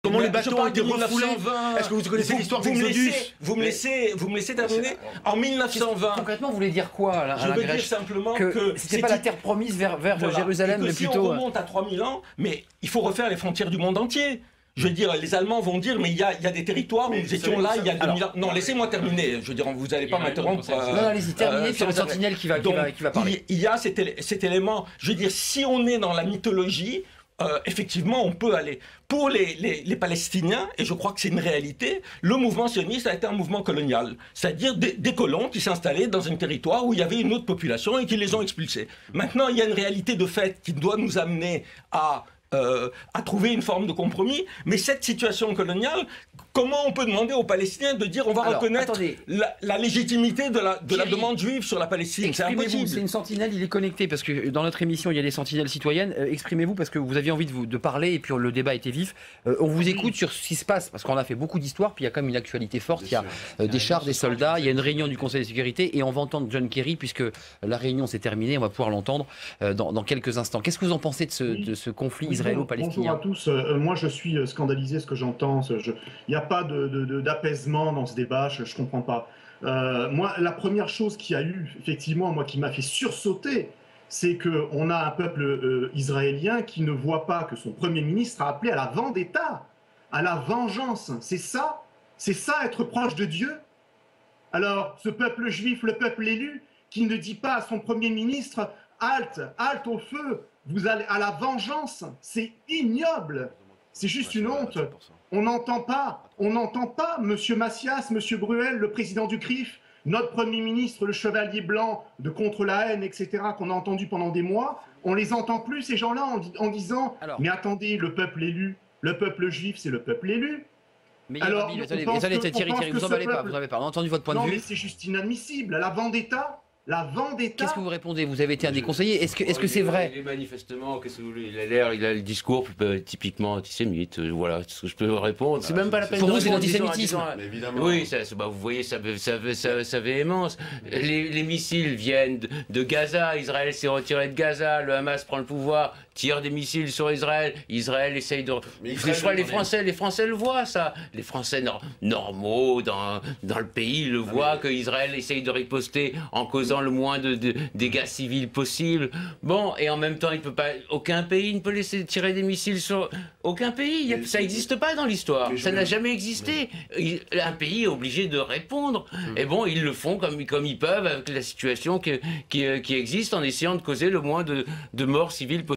comment les bateaux ont été refoulés. Est-ce que vous connaissez l'histoire d'Exodus? Vous me laissez terminer. En 1920. Concrètement, vous voulez dire quoi, Alain Je veux dire Grèche? simplement que c'était pas la terre promise vers voilà, Jérusalem, mais si plutôt. on remonte à 3000 ans, mais il faut refaire les frontières du monde entier. Je veux dire, les Allemands vont dire, mais il y a des territoires où nous étions là il y a 2000 ans. Non, laissez-moi terminer. Je veux dire, vous n'allez pas m'interrompre. Non, allez-y, terminez, puis le sentinelle qui va parler. Il y a cet élément. Je veux dire, si on est dans la mythologie, effectivement, on peut aller. Pour les Palestiniens, et je crois que c'est une réalité, le mouvement sioniste a été un mouvement colonial. C'est-à-dire des colons qui s'installaient dans un territoire où il y avait une autre population et qui les ont expulsés. Maintenant, il y a une réalité de fait qui doit nous amener à trouver une forme de compromis. Mais cette situation coloniale, comment on peut demander aux Palestiniens de dire on va reconnaître la légitimité de la demande juive sur la Palestine? C'est impossible. C'est une sentinelle, il est connecté, parce que dans notre émission, il y a des sentinelles citoyennes. Exprimez-vous, parce que vous aviez envie de parler, et puis le débat était vif. On vous écoute sur ce qui se passe, parce qu'on a fait beaucoup d'histoires, puis il y a quand même une actualité forte. Il y a des chars, des soldats, il y a une réunion du Conseil de sécurité, et on va entendre John Kerry, puisque la réunion s'est terminée, on va pouvoir l'entendre dans quelques instants. Qu'est-ce que vous en pensez de ce conflit israélo-palestinien? Bonjour à tous. Moi, je suis scandalisé ce que j'entends. Il n'y a pas d'apaisement dans ce débat. Je ne comprends pas. Moi, la première chose qui a eu, effectivement, moi, qui m'a fait sursauter, c'est qu'on a un peuple israélien qui ne voit pas que son Premier ministre a appelé à la vendetta, à la vengeance. C'est ça être proche de Dieu? Alors, ce peuple juif, le peuple élu, qui ne dit pas à son Premier ministre « Halte, halte au feu !» Vous allez à la vengeance, c'est ignoble, c'est juste une honte. On n'entend pas, Monsieur Macias, Monsieur Bruel, le président du CRIF, notre Premier ministre, le chevalier blanc de contre la haine, etc., qu'on a entendu pendant des mois. On les entend plus, ces gens-là, en disant « Mais attendez, le peuple élu, le peuple juif, c'est le peuple élu. » Mais alors, attendez, Thierry, vous n'en pas, on a entendu votre point de vue. Non, mais c'est juste inadmissible, la vendetta. La vendetta. Qu'est-ce que vous répondez? Vous avez été un des conseillers. Est-ce que c'est vrai? Il est manifestement, qu'est-ce que vous voulez, il a le discours typiquement antisémite. Voilà ce que je peux répondre. C'est même pas la peine. Pour vous, c'est l'antisémitisme. Oui, vous voyez sa véhémence. Les missiles viennent de Gaza. Israël s'est retiré de Gaza. Le Hamas prend le pouvoir, tire des missiles sur Israël. Israël essaye de. Je crois les Français le voient ça. Les Français normaux dans le pays le voient que Israël essaye de riposter en causant le moins de dégâts civils possible. Bon, et en même temps, aucun pays ne peut laisser tirer des missiles sur... Aucun pays, ça n'existe pas dans l'histoire. Ça n'a jamais existé. Un pays est obligé de répondre. Et bon, ils le font comme ils peuvent avec la situation qui existe en essayant de causer le moins de morts civiles possible.